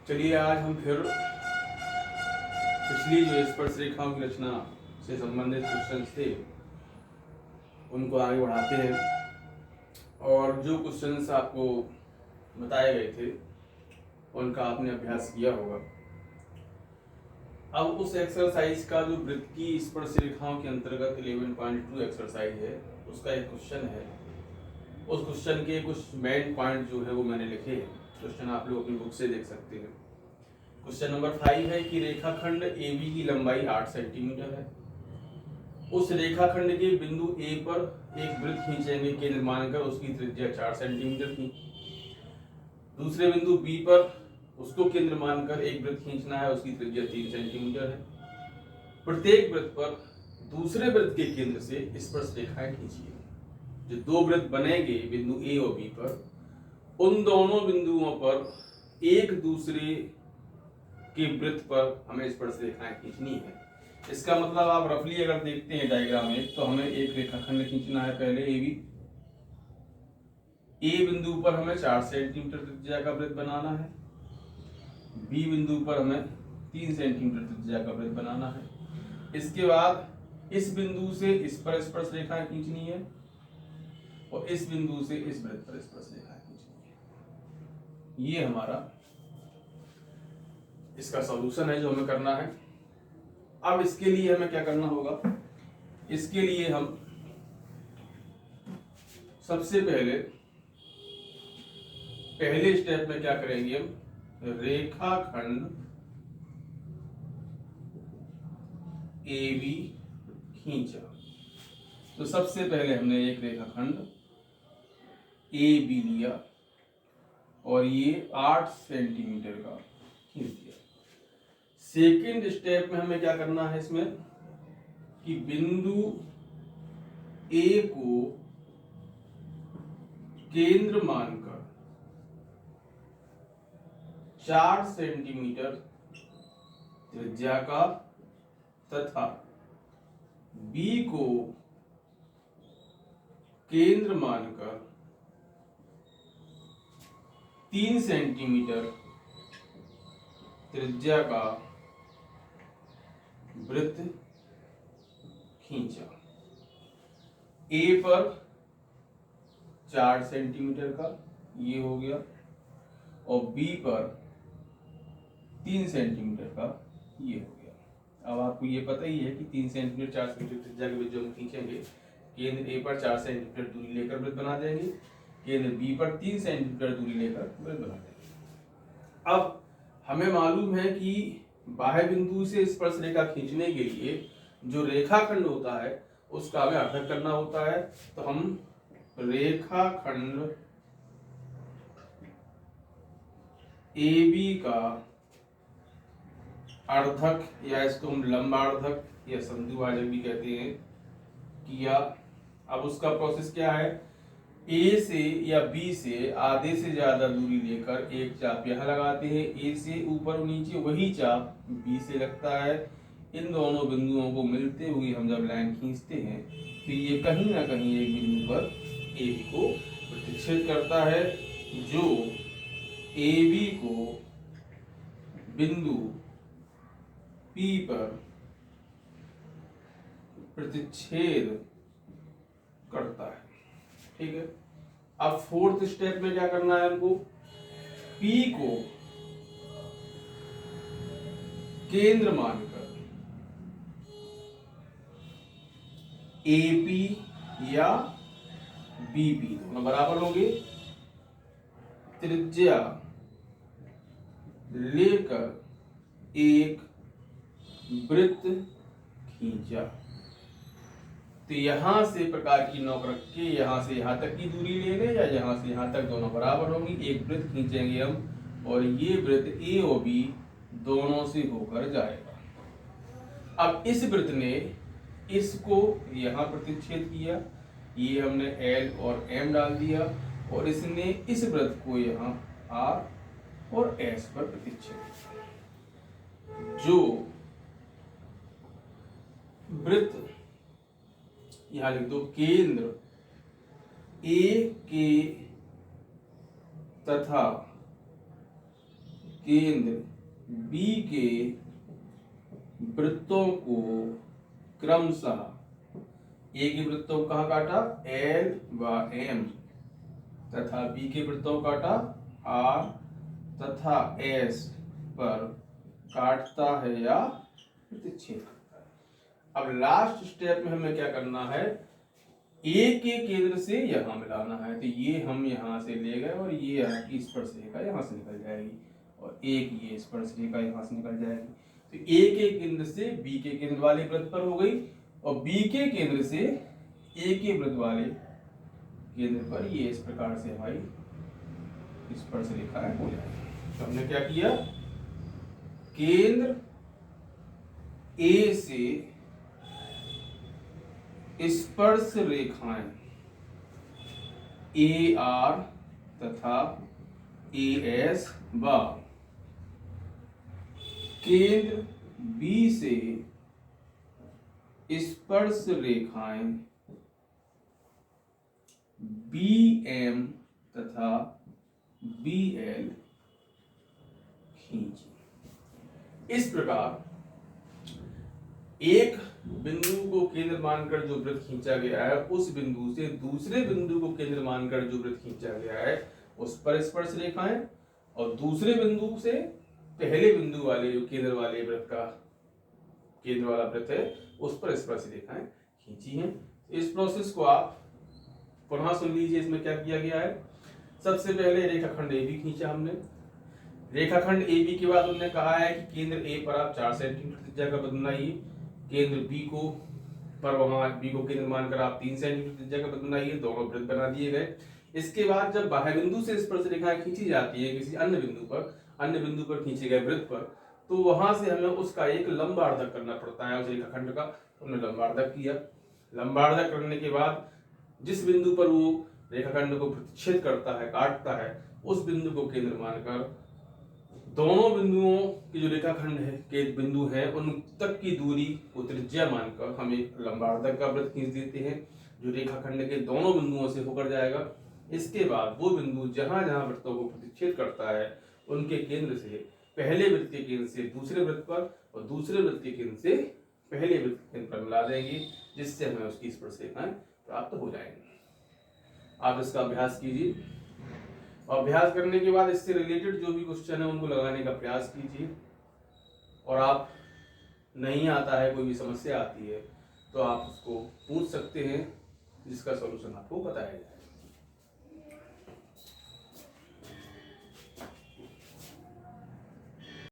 चलिए आज हम फिर पिछली जो स्पर्श रेखाओं की रचना से संबंधित क्वेश्चंस थे उनको आगे बढ़ाते हैं और जो क्वेश्चंस आपको बताए गए थे उनका आपने अभ्यास किया होगा। अब उस एक्सरसाइज का जो वृत्त की स्पर्श रेखाओं के अंतर्गत 11.2 एक्सरसाइज है उसका एक क्वेश्चन है। उस क्वेश्चन के कुछ मेन पॉइंट जो है वो मैंने लिखे हैं। क्वेश्चन आप लोग अपनी बुक से देख सकते हैं। क्वेश्चन नंबर 5 है कि रेखाखंड AB की लंबाई 8 सेंटीमीटर है। उस रेखाखंड के बिंदु A पर एक वृत्त खींचेंगे केंद्र मानकर उसकी त्रिज्या 4 सेंटीमीटर थी। दूसरे बिंदु B पर उसको केंद्र मानकर एक वृत्त खींचना है, उसकी त्रिज्या 3 सेंटीमीटर है। प्रत्येक वृत्त पर दूसरे वृत्त के केंद्र से स्पर्श रेखाएं खींचिए। जो दो वृत्त बनेंगे बिंदु A और B पर, उन दोनों बिंदुओं पर एक दूसरे के वृत्त पर हमें स्पर्श रेखाएं खींचनी है। इसका मतलब आप रफली अगर देखते हैं डायग्राम में तो हमें एक रेखाखंड खींचना है। पहले AB, A बिंदु पर हमें 4 सेंटीमीटर त्रिज्या का वृत्त बनाना है। B बिंदु पर हमें 3 सेंटीमीटर त्रिज्या का वृत्त बनाना है। इसके बाद इस बिंदु से इस पर स्पर्श रेखाएं खींचनी है और इस बिंदु से इस वृत्त पर स्पर्श रेखाएं खींचनी है। ये हमारा इसका सॉल्यूशन है जो हमें करना है। अब इसके लिए हमें क्या करना होगा? इसके लिए हम सबसे पहले स्टेप में क्या करेंगे? हम रेखाखंड AB खींचा। तो सबसे पहले हमने एक रेखाखंड AB लिया और ये 8 सेंटीमीटर का खींच दिया। सेकेंड स्टेप में हमें क्या करना है इसमें कि बिंदु A को केंद्र मानकर 4 सेंटीमीटर त्रिज्या का तथा B को केंद्र मानकर 3 सेंटीमीटर त्रिज्या का वृत्त खींचा। A पर 4 सेंटीमीटर का ये हो गया और B पर 3 सेंटीमीटर का ये हो गया। अब आपको ये पता ही है कि 3 सेंटीमीटर 4 सेंटीमीटर त्रिज्या के वृत्त जो हम खींचेंगे, केंद्र A पर 4 सेंटीमीटर दूरी लेकर वृत्त बना देंगे, केंद्र B पर 3 सेंटीमीटर दूरी लेकर वृत्त बना देंगे। अब हमें मालूम है कि बाह्य बिंदु से स्पर्श रेखा खींचने के लिए जो रेखाखंड होता है उसका हमें अर्थक करना होता है। तो हम रेखाखंड AB का अर्धक या इसको हम लंबार्धक या संधिभाजक भी कहते हैं किया। अब उसका प्रोसेस क्या है? A से या B से आधे से ज्यादा दूरी लेकर एक चाप यहाँ लगाते हैं। A से ऊपर नीचे वही चाप B से लगता है। इन दोनों बिंदुओं को मिलते हुए हम जब लाइन खींचते हैं तो ये कहीं ना कहीं एक बिंदु पर AB को प्रतिच्छेद करता है, जो AB को बिंदु P पर प्रतिच्छेद करता है। ठीक है। अब फोर्थ स्टेप में क्या करना है हमको? P को केंद्र मानकर AP या BP दोनों बराबर होंगे, त्रिज्या लेकर एक वृत्त खींचा। तो यहां से प्रकार की नोक रख के यहां से यहां तक की दूरी ले लें या यहां से यहां तक, दोनों बराबर होंगी। एक वृत्त खींचेंगे हम और ये वृत्त A और B दोनों से होकर जाएगा। अब इस वृत्त ने इसको यहां प्रतिच्छेद किया, ये हमने L और M डाल दिया और इसने इस वृत्त को यहां R और S पर प्रतिच्छेद किया। जो वृत्त यहां लिख दो केंद्र A के तथा केंद्र बी के वृत्तों को क्रमशः ए के वृत्तों को कहाँ काटा, एल व एम, तथा बी के वृत्तों को काटा आर तथा एस पर काटता है या प्रतिच्छेद करता है। अब लास्ट स्टेप में हमें क्या करना है, ए के केंद्र से यहां मिलाना है। तो ये हम यहां से ले गए और ये आपकी स्पर्शरेखा यहां से निकल जाएगी और एक ये स्पर्शरेखा यहां से निकल जाएगी। तो ए के केंद्र से बी के केंद्र वाले वृत्त पर हो गई और बी के केंद्र से ए के वृत्त वाले केंद्र पर ये इस प्रकार से हमारी स्पर्शरेखा हो जाएगी। तो हमने क्या किया, केंद्र ए से स्पर्श रेखाएं ए आर तथा ए एस व केंद्र बी से स्पर्श रेखाएं बी एम तथा बी एल खींची। इस प्रकार एक बिंदु को केंद्र मानकर जो वृत्त खींचा गया है, उस बिंदु से दूसरे बिंदु को केंद्र मानकर जो वृत्त खींचा गया है उस पर स्पर्श रेखाएं, और दूसरे बिंदु से पहले बिंदु वाले जो केंद्र वाले वृत्त का केंद्र वाला वृत्त है उस पर स्पर्श रेखाएं खींची हैं। इस प्रोसेस को आप पुनः सुन लीजिए। इसमें क्या किया गया है, सबसे पहले रेखाखंड ए बी खींचा हमने। रेखाखंड ए बी के बाद उन्होंने कहा है कि केंद्र ए पर आप 4 सेंटीमीटर त्रिज्या का वृत्त बनाइए, केंद्र बी को पर वहां बी को केंद्र मानकर आप 3 सेंटीमीटर त्रिज्या का वृत्त बनाइए। दोनों वृत्त बना दिए गए। इसके बाद जब बाह्य बिंदु से स्पर्श रेखाएं खींची जाती है किसी अन्य बिंदु पर खींचे गए वृत्त पर, तो वहां से हमें उसका एक लंबार्धक करना पड़ता है उस रेखाखंड का। हमने लंबार्धक किया। लंबार्धक करने के बाद जिस बिंदु पर वो रेखाखंड को प्रतिच्छेद करता है, काटता है, उस बिंदु को केंद्र मानकर दोनों बिंदुओं की जो रेखाखंड है के बिंदु है उन तक की दूरी को त्रिज्या मानकर हम एक लंबार्धक का वृत्त खींच देते हैं जो रेखाखंड के दोनों बिंदुओं से होकर जाएगा। इसके बाद वो बिंदु जहां जहां वृत्तों को प्रतिच्छेद करता है उनके केंद्र से पहले वृत्त के केंद्र से दूसरे वृत्त पर और दूसरे वृत्त के केंद्र से पहले वृत्त के केंद्र पर मिला देंगे, जिससे हमें उसकी स्पर्श रेखाएं प्राप्त हो जाएंगी। आप इसका अभ्यास कीजिए। अभ्यास करने के बाद इससे रिलेटेड जो भी क्वेश्चन है उनको लगाने का प्रयास कीजिए, और आप नहीं आता है, कोई भी समस्या आती है तो आप उसको पूछ सकते हैं जिसका सॉल्यूशन आपको बताया जाए।